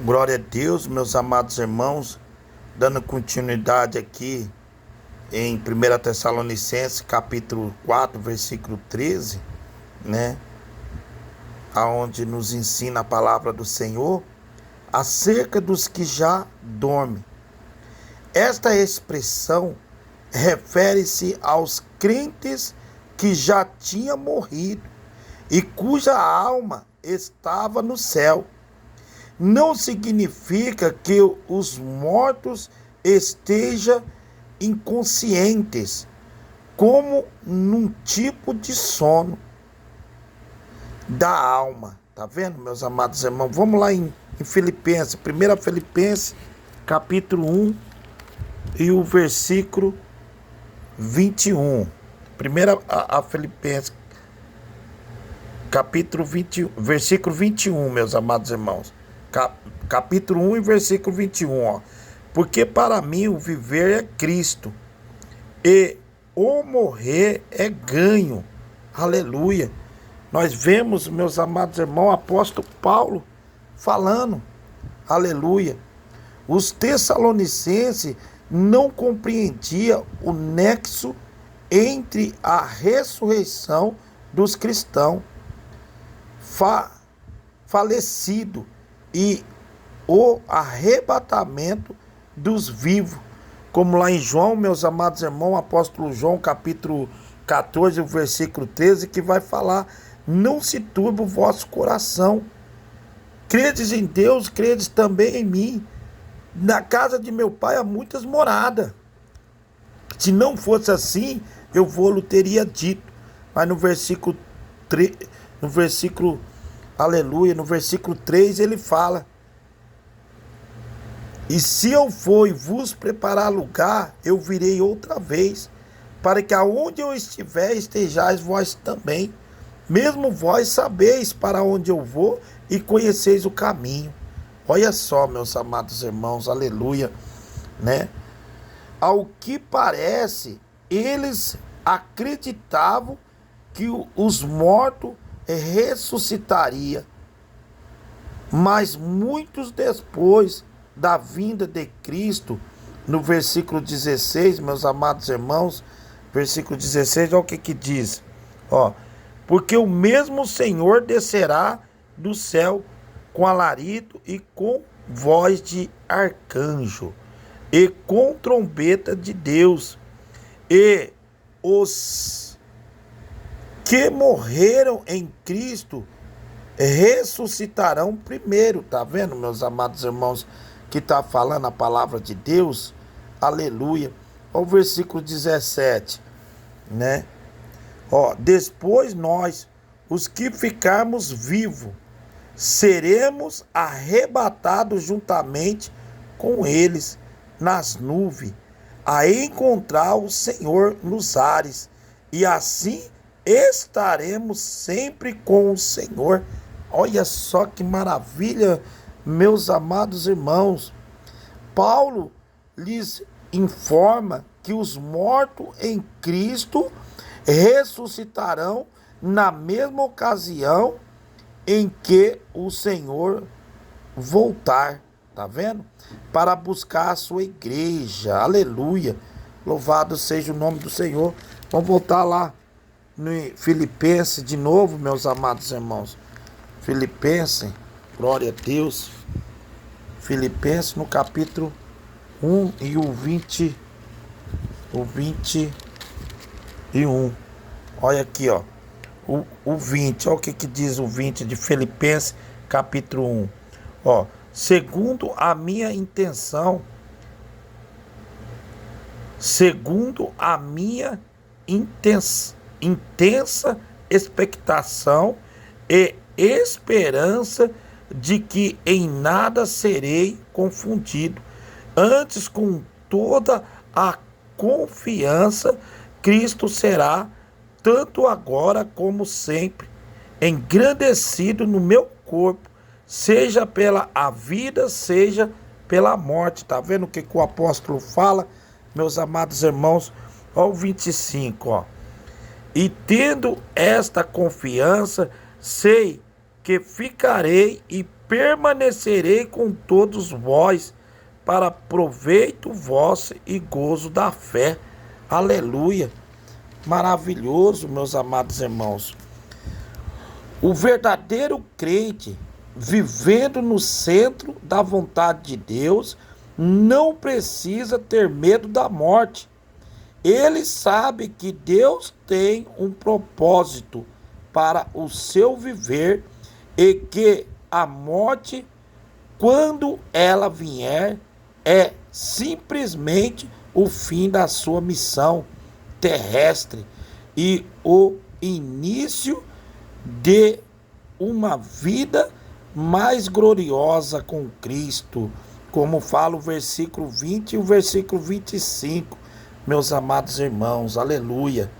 Glória a Deus, meus amados irmãos, dando continuidade aqui em 1 Tessalonicenses, capítulo 4, versículo 13, né? Aonde nos ensina a palavra do Senhor acerca dos que já dormem. Esta expressão refere-se aos crentes que já tinham morrido e cuja alma estava no céu. Não significa que os mortos estejam inconscientes, como num tipo de sono da alma. Tá vendo, meus amados irmãos? Vamos lá em Filipenses, 1 Filipenses, capítulo 1 e o versículo 21. A Filipenses, capítulo 21, versículo 21, meus amados irmãos. Capítulo 1 e versículo 21, ó. Porque para mim o viver é Cristo e o morrer é ganho. Aleluia. Nós vemos, meus amados irmãos, o apóstolo Paulo falando. Aleluia. Os tessalonicenses não compreendiam o nexo entre a ressurreição dos cristãos falecidos e o arrebatamento dos vivos. Como lá em João, meus amados irmãos, apóstolo João, capítulo 14, o versículo 13, que vai falar: não se turbe o vosso coração. Credes em Deus, credes também em mim. Na casa de meu pai há muitas moradas. Se não fosse assim, eu vou-lhe teria dito. Mas no versículo 3, aleluia, no versículo 3 ele fala: e se eu for e vos preparar lugar, eu virei outra vez, para que aonde eu estiver, estejais vós também. Mesmo vós sabeis para onde eu vou e conheceis o caminho. Olha só, meus amados irmãos, aleluia, né? Ao que parece, eles acreditavam que os mortos ressuscitariam, mas muitos depois da vinda de Cristo, no versículo 16, meus amados irmãos, versículo 16, olha o que diz, ó: porque o mesmo Senhor descerá do céu com alarido e com voz de arcanjo e com trombeta de Deus, e os que morreram em Cristo ressuscitarão primeiro. Tá vendo, meus amados irmãos, que tá falando a palavra de Deus? Aleluia. Olha o versículo 17, né? Ó, depois nós, os que ficarmos vivos, seremos arrebatados juntamente com eles nas nuvens, a encontrar o Senhor nos ares, e assim estaremos sempre com o Senhor. Olha só que maravilha, meus amados irmãos. Paulo lhes informa que os mortos em Cristo ressuscitarão na mesma ocasião em que o Senhor voltar, tá vendo? Para buscar a sua igreja. Aleluia. Louvado seja o nome do Senhor. Vamos voltar lá no Filipenses de novo, meus amados irmãos. Filipenses, glória a Deus. Filipenses no capítulo 1 e o 21. Olha aqui, ó. O 20, olha o que diz o 20 de Filipenses, capítulo 1. Ó, segundo a minha intenção, intensa expectação e esperança de que em nada serei confundido. Antes, com toda a confiança, Cristo será, tanto agora como sempre, engrandecido no meu corpo, seja pela a vida, seja pela morte. Tá vendo o que o apóstolo fala, meus amados irmãos? Olha o 25, ó. E tendo esta confiança, sei que ficarei e permanecerei com todos vós, para proveito vosso e gozo da fé. Aleluia. Maravilhoso, meus amados irmãos. O verdadeiro crente, vivendo no centro da vontade de Deus, não precisa ter medo da morte. Ele sabe que Deus tem um propósito para o seu viver e que a morte, quando ela vier, é simplesmente o fim da sua missão terrestre e o início de uma vida mais gloriosa com Cristo, como fala o versículo 20 e o versículo 25, meus amados irmãos, aleluia.